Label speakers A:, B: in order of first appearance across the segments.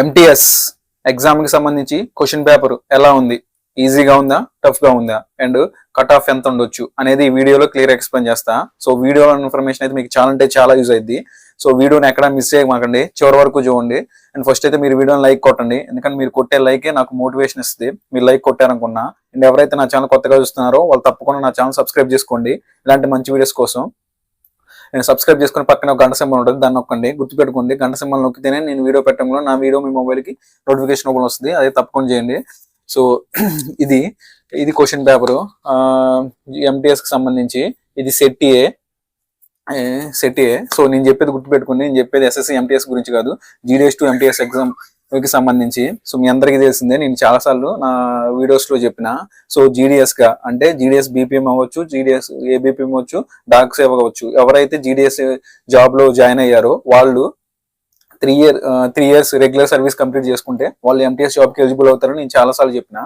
A: MTS exam కి సంబంధించి question paper ఎలా ఉంది, ఈజీగా ఉందా, టఫ్ గా ఉందా, అండ్ కట్ ఆఫ్ ఎంత ఉండొచ్చు అనేది ఈ వీడియోలో క్లియర్ ఎక్స్ప్లెయిన్ చేస్తా. సో వీడియో ఇన్ఫర్మేషన్ అయితే మీకు చాలా అంటే చాలా యూజ్ అయింది. సో వీడియోని ఎక్కడ మిస్ చేయమాకండి, చివరి వరకు చూడండి. అండ్ ఫస్ట్ అయితే మీరు వీడియోని లైక్ కొట్టండి, ఎందుకంటే మీరు కొట్టే లైకే నాకు మోటివేషన్ ఇస్తుంది. మీరు లైక్ కొట్టారనుకున్నా. అండ్ ఎవరైతే నా ఛానల్ కొత్తగా చూస్తున్నారో వాళ్ళు తప్పకుండా నా ఛానల్ సబ్స్క్రైబ్ చేసుకోండి ఇలాంటి మంచి వీడియోస్ కోసం. నేను సబ్స్క్రైబ్ చేసుకుని పక్కన ఒక గంట సింబల్ ఉంటుంది, దాన్ని నొక్కండి. గుర్తుపెట్టుకోండి, గంట సింబల్ నొక్కితేనే నేను వీడియో పెట్టడంలో నా వీడియో మీ మొబైల్కి నోటిఫికేషన్ ఓపెన్ వస్తుంది. అదే తప్పకుండా చేయండి. సో ఇది క్వశ్చన్ పేపరు ఎంటీఎస్ కి సంబంధించి. ఇది సెట్ ఏ. సో నేను చెప్పేది గుర్తుపెట్టుకోండి, నేను చెప్పేది ఎస్ఎస్సి ఎంటీఎస్ గురించి కాదు, జీడీఎస్ టు ఎంటీఎస్ ఎగ్జామ్ కి సంబంధించి. సో మీ అందరికీ తెలిసిందే, నేను చాలా సార్లు నా వీడియోస్ లో చెప్పిన. సో జీడీఎస్ గా అంటే జీడీఎస్ బీపీఎం అవ్వచ్చు, జీడీఎస్ ఏబీపీఎం అవ్వచ్చు, డాక్ సేవ అవ్వచ్చు. ఎవరైతే జీడీఎస్ జాబ్ లో జాయిన్ అయ్యారో వాళ్ళు 3 years రెగ్యులర్ సర్వీస్ కంప్లీట్ చేసుకుంటే వాళ్ళు ఎంటీఎస్ జాబ్ కి ఎలిజిబుల్ అవుతారని నేను చాలా సార్లు చెప్పిన.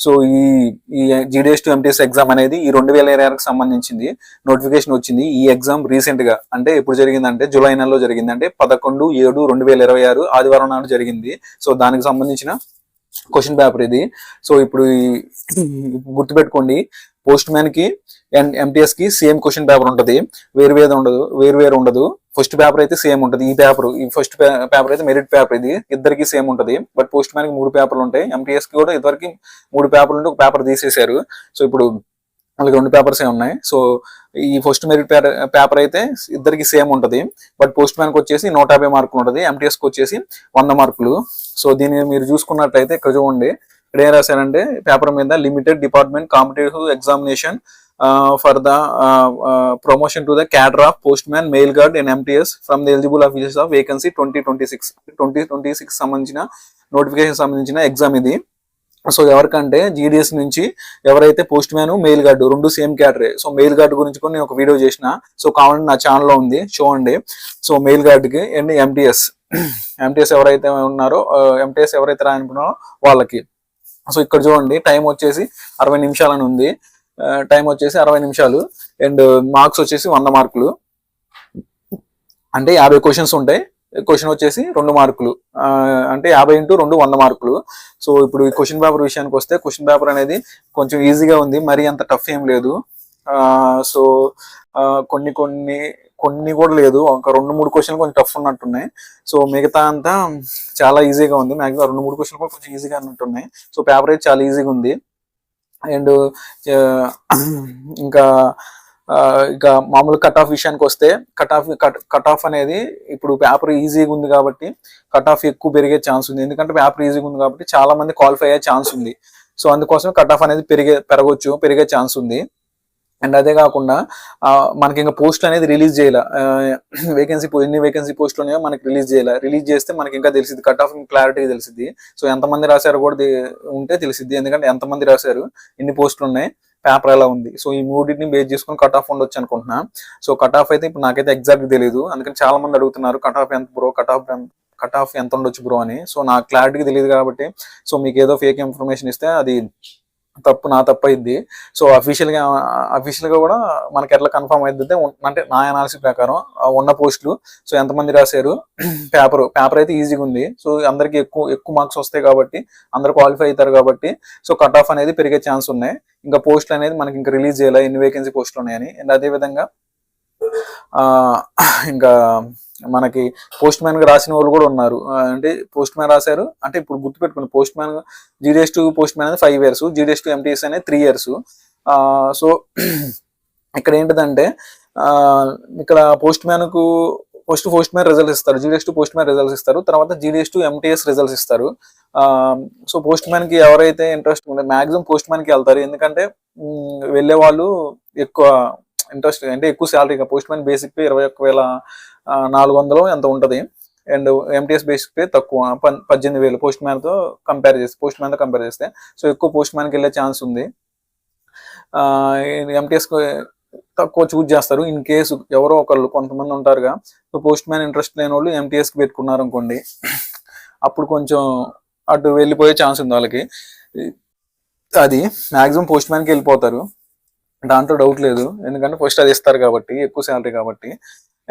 A: సో ఈ జీడీఎస్ టు ఎంటీఎస్ ఎగ్జామ్ అనేది ఈ 2026కి సంబంధించింది నోటిఫికేషన్ వచ్చింది. ఈ ఎగ్జామ్ రీసెంట్ గా అంటే ఎప్పుడు జరిగిందంటే జూలై నెలలో జరిగింది, అంటే 11/7/2026 ఆదివారం నాడు జరిగింది. సో దానికి సంబంధించిన క్వశ్చన్ పేపర్ ఇది. సో ఇప్పుడు గుర్తుపెట్టుకోండి, పోస్ట్ మ్యాన్ కి అండ్ ఎంటీఎస్ కి సేమ్ క్వశ్చన్ పేపర్ ఉంటుంది, వేరు ఉండదు. ఫస్ట్ పేపర్ అయితే సేమ్ ఉంటుంది. ఈ ఫస్ట్ పేపర్ అయితే మెరిట్ పేపర్, ఇది ఇద్దరికి సేమ్ ఉంటుంది. బట్ పోస్ట్ మ్యాన్ కి 3 పేపర్లు ఉంటాయి, ఎంటీఎస్ కి కూడా ఇద్దరికి 3 పేపర్లు ఉంటే ఒక పేపర్ తీసేశారు. సో ఇప్పుడు వాళ్ళకి 2 పేపర్స్ ఉన్నాయి. సో ఈ ఫస్ట్ మెరిట్ పేపర్ అయితే ఇద్దరికి సేమ్ ఉంటుంది. బట్ పోస్ట్ మ్యాన్ కి వచ్చేసి 150 మార్కులు ఉంటుంది, ఎంటీఎస్ కి వచ్చేసి 100 మార్కులు. సో దీన్ని మీరు చూసుకున్నట్లయితే ఇక్కడ చూడండి, ఇక్కడ ఏం రాశారంటే పేపర్ మీద limited department competitive examination for the promotion to the cadre of postman mail guard and MTS from the eligible officers of vacancy 2026 సంబంధించిన నోటిఫికేషన్ సంబంధించిన ఎగ్జామ్ ఇది. సో ఎవరికంటే జీడీఎస్ నుంచి ఎవరైతే postman mail guard 2 same క్యాటరే. So mail guard గురించి కూడా నేను ఒక వీడియో చేసిన, సో కావాలంటే నా ఛానల్లో ఉంది, చూడండి. సో మెయిల్ గార్డుకి అండ్ ఎంటీఎస్ ఎవరైతే ఉన్నారో, ఎంటీఎస్ ఎవరైతే రాయనుకున్నారో వాళ్ళకి. సో ఇక్కడ చూడండి, టైం వచ్చేసి 60 నిమిషాలు అని ఉంది. టైం వచ్చేసి 60 నిమిషాలు అండ్ మార్క్స్ వచ్చేసి 100 మార్కులు. అంటే 50 క్వశ్చన్స్ ఉంటాయి, క్వశ్చన్ వచ్చేసి 2 మార్కులు, అంటే 50 × 2 100 మార్కులు. సో ఇప్పుడు ఈ క్వశ్చన్ పేపర్ విషయానికి వస్తే, క్వశ్చన్ పేపర్ అనేది కొంచెం ఈజీగా ఉంది, మరీ అంత టఫ్ ఏం లేదు. సో కొన్ని కూడా లేదు, ఒక 2-3 క్వశ్చన్లు కొంచెం టఫ్ ఉన్నట్టున్నాయి. సో మిగతా అంతా చాలా ఈజీగా ఉంది. మ్యాక్సిమం 2-3 క్వశ్చన్లు కూడా కొంచెం ఈజీగా ఉన్నట్టున్నాయి. సో పేపర్ అయితే చాలా ఈజీగా ఉంది. అండ్ ఇంకా మామూలు కట్ ఆఫ్ విషయానికి వస్తే, కట్ ఆఫ్ అనేది ఇప్పుడు పేపర్ ఈజీగా ఉంది కాబట్టి కట్ ఆఫ్ ఎక్కువ పెరిగే ఛాన్స్ ఉంది. ఎందుకంటే పేపర్ ఈజీగా ఉంది కాబట్టి చాలా మంది క్వాలిఫై అయ్యే ఛాన్స్ ఉంది. సో అందుకోసం కట్ ఆఫ్ అనేది పెరిగే ఛాన్స్ ఉంది. అండ్ అదే కాకుండా మనకి ఇంకా పోస్ట్ అనేది రిలీజ్ చేయాల, ఎన్ని వేకెన్సీ పోస్టులు ఉన్నాయో మనకి రిలీజ్ చేస్తే మనకి ఇంకా తెలిసింది, కట్ ఆఫ్ క్లారిటీ తెలిసింది. సో ఎంతమంది రాశారు కూడా ఉంటే తెలిసిద్ది, ఎందుకంటే ఎంతమంది రాశారు, ఎన్ని పోస్టులు ఉన్నాయి, పేపర్ ఎలా ఉంది. సో ఈ 3ని బేస్ చేసుకుని కట్ ఆఫ్ ఉండొచ్చు అనుకుంటున్నా. సో కట్ ఆఫ్ అయితే ఇప్పుడు నాకైతే ఎగ్జాక్ట్ తెలియదు, అందుకని చాలా మంది అడుగుతున్నారు కట్ ఆఫ్ ఎంత బ్రో, కట్ ఆఫ్ ఎంత ఉండొచ్చు బ్రో అని. సో నాకు క్లారిటీగా తెలియదు కాబట్టి, సో మీకు ఏదో ఫేక్ ఇన్ఫర్మేషన్ ఇస్తే అది నా తప్పు అయింది. సో అఫీషియల్ గా కూడా మనకి ఎట్లా కన్ఫర్మ్ అవుతుంది అంటే నా అనాలిసిస్ ప్రకారం ఉన్న పోస్టులు, సో ఎంతమంది రాశారు, పేపర్ అయితే ఈజీగా ఉంది. సో అందరికి ఎక్కువ మార్క్స్ వస్తాయి కాబట్టి, అందరు క్వాలిఫై అవుతారు కాబట్టి, సో కట్ ఆఫ్ అనేది పెరిగే ఛాన్స్ ఉన్నాయి. ఇంకా పోస్టులు అనేది మనకి ఇంకా రిలీజ్ చేయాలి, ఎన్ని వేకెన్సీ పోస్టులు ఉన్నాయని. అండ్ అదే విధంగా ఇంకా మనకి పోస్ట్ మ్యాన్ గా రాసిన వాళ్ళు కూడా ఉన్నారు. అంటే పోస్ట్ మ్యాన్ రాశారు అంటే, ఇప్పుడు గుర్తుపెట్టుకుని, post man GDS to post man అనేది 5 years, జీడీఎస్ టు ఎంటీఎస్ అనేది 3 years. సో ఇక్కడ ఏంటిదంటే, ఇక్కడ పోస్ట్ మ్యాన్ కు పోస్ట్ మ్యాన్ రిజల్ట్స్ ఇస్తారు, GDS to post man results ఇస్తారు, తర్వాత జీడీఎస్ టు ఎంటీఎస్ రిజల్ట్స్ ఇస్తారు. సో పోస్ట్ మ్యాన్ కి ఎవరైతే ఇంట్రెస్ట్ ఉంటే మాక్సిమం పోస్ట్ మ్యాన్ కి వెళ్తారు, ఎందుకంటే వెళ్ళే వాళ్ళు ఎక్కువ ఇంట్రెస్ట్, అంటే ఎక్కువ salary. Post man basic pay 21,400 ఎంత ఉంటుంది. అండ్ ఎంటీఎస్ బేసిక్ పే తక్కువ, 18,000 పోస్ట్ మ్యాన్ తో కంపేర్ చేస్తే. సో ఎక్కువ పోస్ట్ మ్యాన్కి వెళ్ళే ఛాన్స్ ఉంది. ఎంటీఎస్ తక్కువ చూజ్ చేస్తారు. ఇన్ కేసు ఎవరో ఒకళ్ళు కొంతమంది ఉంటారుగా, సో పోస్ట్ మ్యాన్ ఇంట్రెస్ట్ లేని వాళ్ళు ఎంటీఎస్కి పెట్టుకున్నారు అనుకోండి, అప్పుడు కొంచెం అటు వెళ్ళిపోయే ఛాన్స్ ఉంది వాళ్ళకి. అది మ్యాక్సిమం పోస్ట్ మ్యాన్కి వెళ్ళిపోతారు, దాంట్లో డౌట్ లేదు, ఎందుకంటే ఫస్ట్ అది ఇస్తారు కాబట్టి, ఎక్కువ శాలరీ కాబట్టి.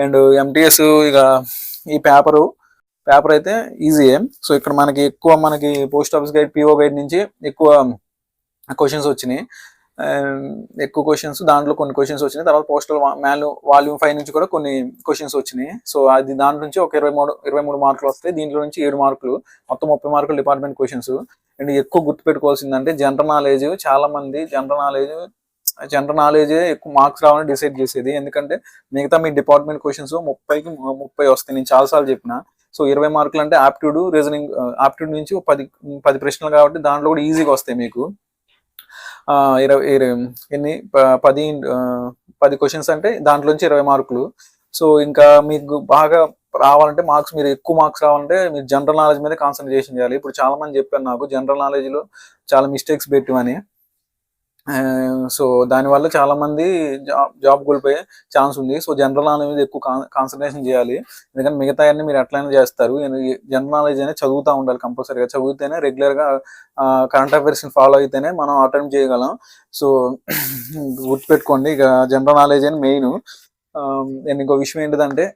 A: అండ్ ఎంటీఎస్ ఇక ఈ పేపరు పేపర్ అయితే ఈజీయే. సో ఇక్కడ మనకి post office guide, PO guide నుంచి ఎక్కువ క్వశ్చన్స్ వచ్చినాయి. ఎక్కువ క్వశ్చన్స్, దాంట్లో కొన్ని క్వశ్చన్స్ వచ్చినాయి. తర్వాత పోస్టల్ వాల్యూమ్ 5 నుంచి కూడా కొన్ని క్వశ్చన్స్ వచ్చినాయి. సో అది దాంట్లో నుంచి ఒక 23 మార్కులు వస్తాయి. దీంట్లో నుంచి 7 మార్కులు, మొత్తం 30 మార్కులు డిపార్ట్మెంట్ క్వశ్చన్స్. అండ్ ఎక్కువ గుర్తుపెట్టుకోవాల్సిందంటే జనరల్ నాలెడ్జ్. చాలా మంది జనరల్ నాలెడ్జ్ ఎక్కువ మార్క్స్ రావాలని డిసైడ్ చేసేది. ఎందుకంటే మిగతా మీ డిపార్ట్మెంట్ క్వశ్చన్స్ 30కి 30 వస్తాయి. నేను చాలాసార్లు చెప్పిన. సో 20 మార్కులు అంటే ఆప్టిట్యూడ్, రీజనింగ్, ఆప్టిట్యూడ్ నుంచి 10 ప్రశ్నలు కాబట్టి దాంట్లో కూడా ఈజీగా వస్తాయి మీకు. 10 క్వశ్చన్స్ అంటే దాంట్లోంచి 20 మార్కులు. సో ఇంకా మీకు బాగా రావాలంటే మీరు ఎక్కువ మార్క్స్ రావాలంటే మీరు జనరల్ నాలెడ్జ్ మీద కాన్సన్ట్రేషన్ చేయాలి. ఇప్పుడు చాలా మంది చెప్పారు నాకు జనరల్ నాలెడ్జ్ లో చాలా మిస్టేక్స్ పెట్టివని. సో దానివల్ల చాలా మంది జాబ్ కోల్పోయే ఛాన్స్ ఉంది. సో జనరల్ నాలెడ్జ్ మీద ఎక్కువ కాన్సన్ట్రేషన్ చేయాలి. ఎందుకంటే మిగతా అన్ని మీరు ఎట్లయినా చేస్తారు. జనరల్ నాలెడ్జ్ అనేది చదువుతూ ఉండాలి కంపల్సరీగా. చదివితేనే రెగ్యులర్ గా కరెంట్ అఫైర్స్ ఫాలో అయితేనే మనం అటెంప్ట్ చేయగలం. సో గుర్తుపెట్టుకోండి, ఇక జనరల్ నాలెడ్జ్ అని మెయిన్. ఇంకో విషయం ఏంటిదంటే,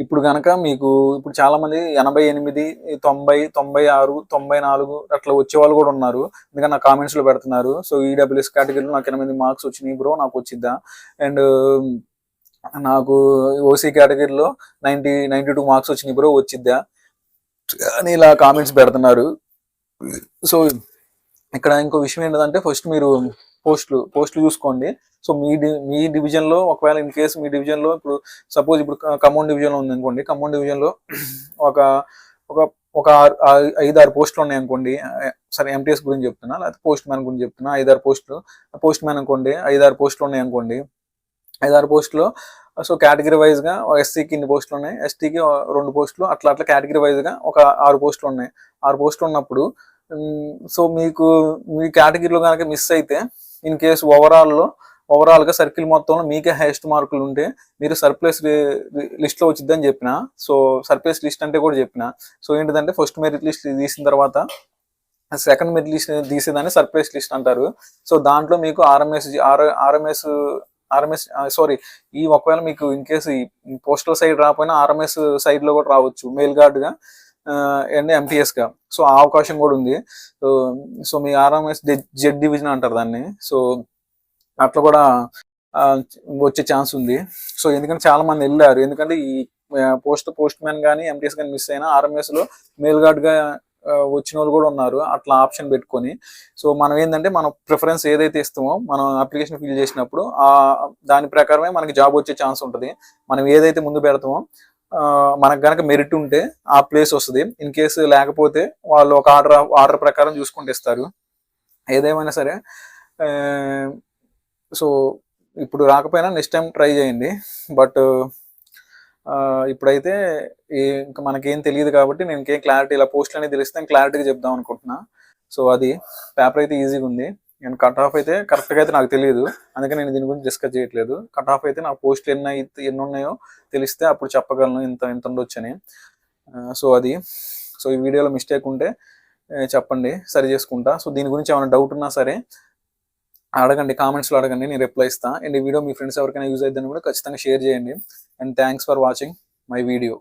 A: ఇప్పుడు కనుక ఇప్పుడు చాలా మంది 88, 90, 96, 94 అట్లా వచ్చే వాళ్ళు కూడా ఉన్నారు. ఎందుకంటే నా కామెంట్స్ లో పెడుతున్నారు. సో ఈడబ్ల్యూఎస్ కేటగిరీలో నాకు 8 మార్క్స్ వచ్చినాయి బ్రో, నాకు వచ్చిద్దా? అండ్ నాకు ఓసీ కేటగిరీలో 92 మార్క్స్ వచ్చినాయి బ్రో, వచ్చిద్దా అని ఇలా కామెంట్స్ పెడుతున్నారు. సో ఇక్కడ ఇంకో విషయం ఏంటంటే, ఫస్ట్ మీరు పోస్టులు చూసుకోండి. సో మీ డివిజన్ లో ఒకవేళ ఇన్ కేసు మీ డివిజన్ లో ఇప్పుడు సపోజ్ ఇప్పుడు ఖమ్మం డివిజన్ లో ఉంది అనుకోండి. ఖమ్మం డివిజన్ లో ఒక 5-6 పోస్టులు ఉన్నాయి అనుకోండి. సరే ఎంటీఎస్ గురించి చెప్తున్నా, లేకపోతే పోస్ట్ మ్యాన్ గురించి చెప్తున్నా. 5-6 పోస్టులు, పోస్ట్ మ్యాన్ అనుకోండి. 5-6 పోస్టులు ఉన్నాయి అనుకోండి. 5-6 పోస్టులు. సో కేటగిరీ వైజ్ గా ఎస్సీకి ఇన్ని పోస్టులు ఉన్నాయి, ఎస్టీకి 2 పోస్టులు, అట్లా కేటగిరీ వైజ్ గా ఒక 6 పోస్టులు ఉన్నాయి. 6 పోస్టులు ఉన్నప్పుడు సో మీ కేటగిరీలో కనుక మిస్ అయితే, ఇన్ కేసు ఓవరాల్ గా సర్కిల్ మొత్తంలో మీకే హైయెస్ట్ మార్కులు ఉంటే మీరు సర్ప్లస్ లిస్ట్ లో వచ్చిద్దని చెప్పిన. సో సర్ప్లస్ లిస్ట్ అంటే కూడా చెప్పిన. సో ఏంటిదంటే, ఫస్ట్ మెరిట్ లిస్ట్ తీసిన తర్వాత సెకండ్ మెరిట్ లిస్ట్ తీసేదాన్ని సర్ప్లస్ లిస్ట్ అంటారు. సో దాంట్లో మీకు ఒకవేళ మీకు ఇన్ కేసు పోస్టల్ సైడ్ రాకపోయినా ఆర్ఎంఎస్ సైడ్ లో కూడా రావచ్చు, మెయిల్ గార్డ్ గా అండ్ ఎంటీఎస్ గా. సో ఆ అవకాశం కూడా ఉంది. సో మీ ఆర్ఎంఎస్ జెడ్ డివిజన్ అంటారు దాన్ని. సో అట్లా కూడా వచ్చే ఛాన్స్ ఉంది. సో ఎందుకంటే చాలా మంది వెళ్ళారు. ఎందుకంటే ఈ పోస్ట్ మ్యాన్ కానీ ఎంటీఎస్ కానీ మిస్ అయినా ఆర్ఎంఎస్ లో మెయిల్ గార్డ్ గా వచ్చిన వాళ్ళు కూడా ఉన్నారు, అట్లా ఆప్షన్ పెట్టుకొని. సో మనం ఏంటంటే, మనం ప్రిఫరెన్స్ ఏదైతే ఇస్తామో మనం అప్లికేషన్ ఫిల్ చేసినప్పుడు దాని ప్రకారమే మనకి జాబ్ వచ్చే ఛాన్స్ ఉంటుంది. మనం ఏదైతే ముందు పెడతామో మనకు కనుక మెరిట్ ఉంటే ఆ ప్లేస్ వస్తుంది. ఇన్ కేసు లేకపోతే వాళ్ళు ఒక ఆర్డర్ ప్రకారం చూసుకుంటూ ఇస్తారు. ఏదేమైనా సరే, సో ఇప్పుడు రాకపోయినా నెక్స్ట్ టైం ట్రై చేయండి. బట్ ఇప్పుడైతే ఇంకా మనకేం తెలియదు కాబట్టి నేను ఇంకేం క్లారిటీ, ఇలా పోస్టులు అనేది తెలిస్తే క్లారిటీగా చెప్దాం అనుకుంటున్నా. సో అది పేపర్ అయితే ఈజీగా ఉంది. అండ్ కట్ ఆఫ్ అయితే కరెక్ట్గా అయితే నాకు తెలియదు, అందుకే నేను దీని గురించి డిస్కస్ చేయట్లేదు. కట్ ఆఫ్ అయితే నాకు పోస్టులు ఎన్ని ఉన్నాయో తెలిస్తే అప్పుడు చెప్పగలను ఇంత ఉండొచ్చని. సో ఈ వీడియోలో మిస్టేక్ ఉంటే చెప్పండి, సరి చేసుకుంటా. సో దీని గురించి ఏమైనా డౌట్ ఉన్నా సరే అడగండి, కామెంట్స్లో అడగండి, నేను రిప్లై ఇస్తాను. అండ్ ఈ వీడియో మీ ఫ్రెండ్స్ ఎవరికైనా యూజ్ అయిద్దని కూడా ఖచ్చితంగా షేర్ చేయండి. And thanks for watching my video.